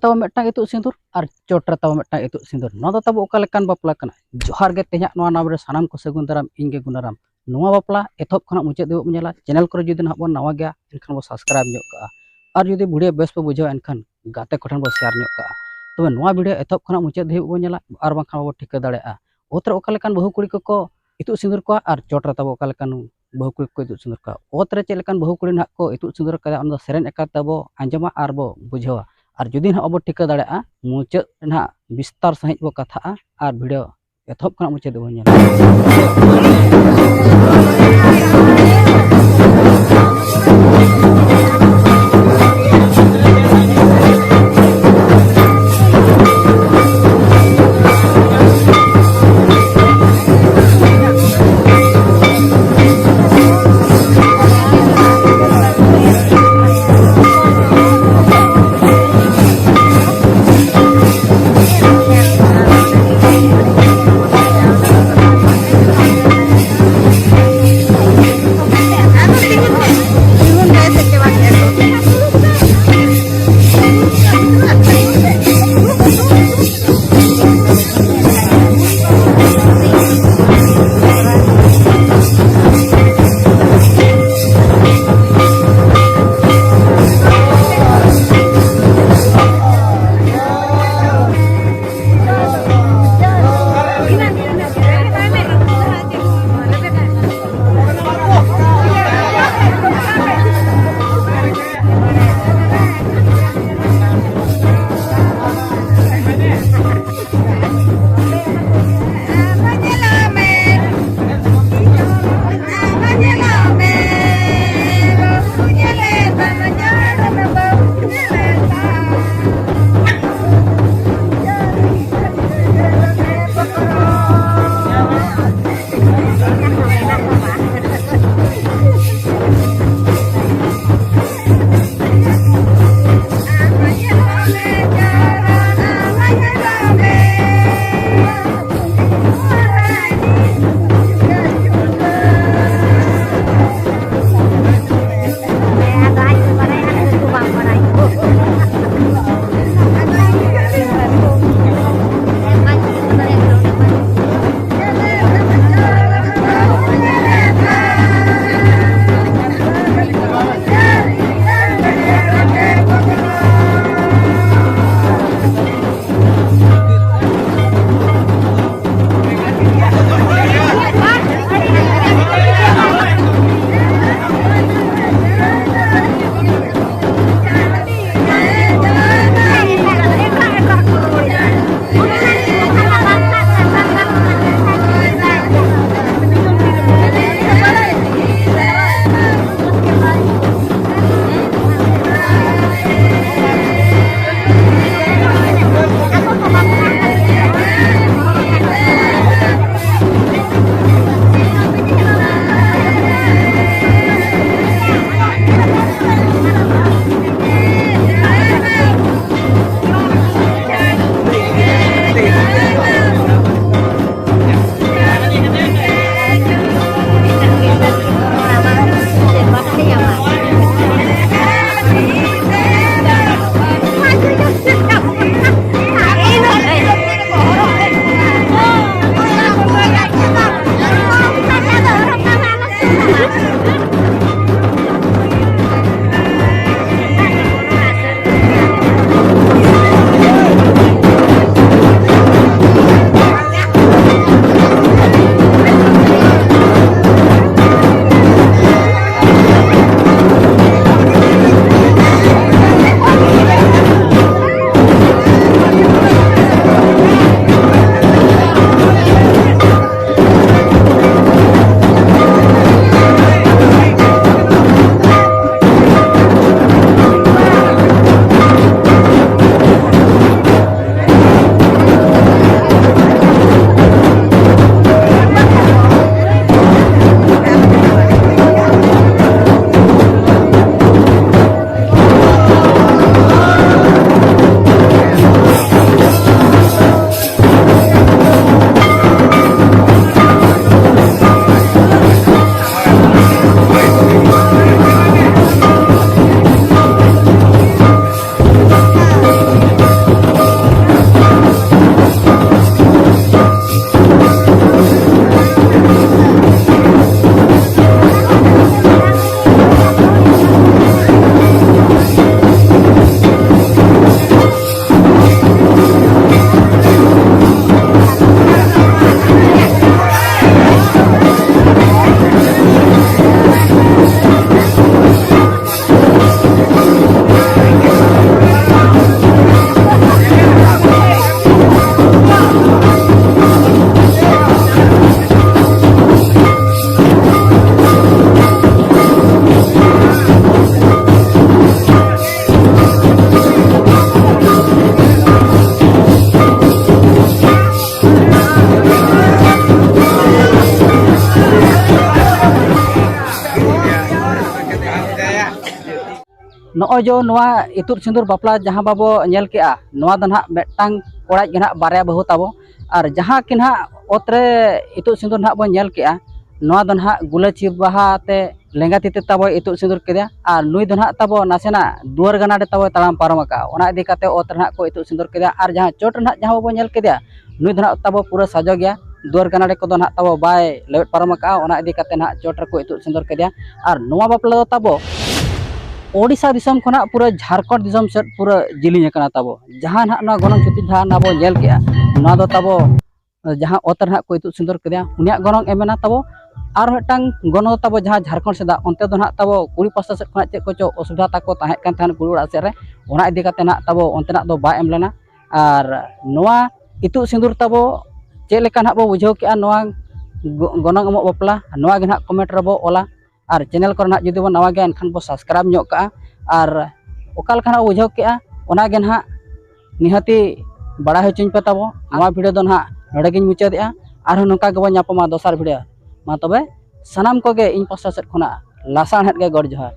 tahu metang itu sindur ar cotra tahu metang itu sindur no tahu ukalekan bapla kana johar ge tehnya no nabre sanam ko segun daram inge gunaram nuwa bapla ethop khana mucet debu menyala channel ko judi nah bon nawa gya enkan bo subscribe nyok ka ar judi video bes bo bujau enkan gate ko than bo share nyok ka tobe nuwa video ethop khana mucet debu bo nyala ar bang khana bo thika darea otra ukalekan bahu kuri ko itu sindur ko ar cotra tahu ukalekan bahu kuri ko itu sindur ka otra celekan bahu kuri nak ko itu sindur ka on seren ekat tabo anjama ar bo bujawa और जुदी ना अब टिका दाड़ा मुचाद ना विस्तार सहित बो कथा और भिडियो एथब खना मुचाद बो नेल नॉय जो नवा इतुद सिंदूर बापला जहाँ बाबो नेल केआ नवा दो ना मेटांग कोड़ा गे ना बारे बहु ताबो और जहाँ कि ना ओतरे इतुद सिंदूर ना बो नेल केआ नवा दो ना गुलाची बाहा ते लेंगा तीते ताबो इतुद सिंदूर केदा और नुई दो ना ताबो नासेना दुआर गानाडे ताबो तालाम पारम का ओना इदी काते ओतरे ना को इतुद सिंदूर केदा और जहाँ चोट ना जहाँ बाबो नेल केदा नुई दो ना ताबो पूरा साजो गया दुआर गानाडे को दो ना ताबो बाय लेवट पारम का ओना इदी काते ना चोट रे को इतुद सिंदूर केदा और नवा बापला दो ताबो ओडिशा दिसम खना पूरा झारखंड दिसम से पूरा जिलिंग कना ताबो जहां ना ना गनंग चुति जहां ना बो नेल केआ ना दो ताबो जहां ओतर ना को इतुद सिंदूर केदा उनिया गनंग एमेना ताबो और मिटांग गनो ताबो जहां झारखंड से दा ओनते दो ना ताबो कुड़ी पासा से खना चे को चो असुविधा ताको ताहे कान थान कुड़ी उड़ा से रे ओना इदी काते ना ताबो ओनते ना दो बा एम लेना और नोआ इतुद सिंदूर ताबो चे लेका ना बो बुझाव केआ नोआ गनंग अमो बापला नोआ गे ना कमेंट रबो ओला और चैनल को जुदी बो नवा गया एनखान बो सब्सक्राइब ᱧᱚᱜ का और ओका लेखा बुझाव केआ ओना गे ना निहाती बड़ा होचिन पे ताबो नवा वीडियो दो ना नोडे गिन मुचादेआ और नोका गबो ᱧᱟᱯᱟᱢᱟ दोसर वीडियो मा तबे सनाम को गे इन पासा सेट खना लासाण हेट गे गड़ जोहार।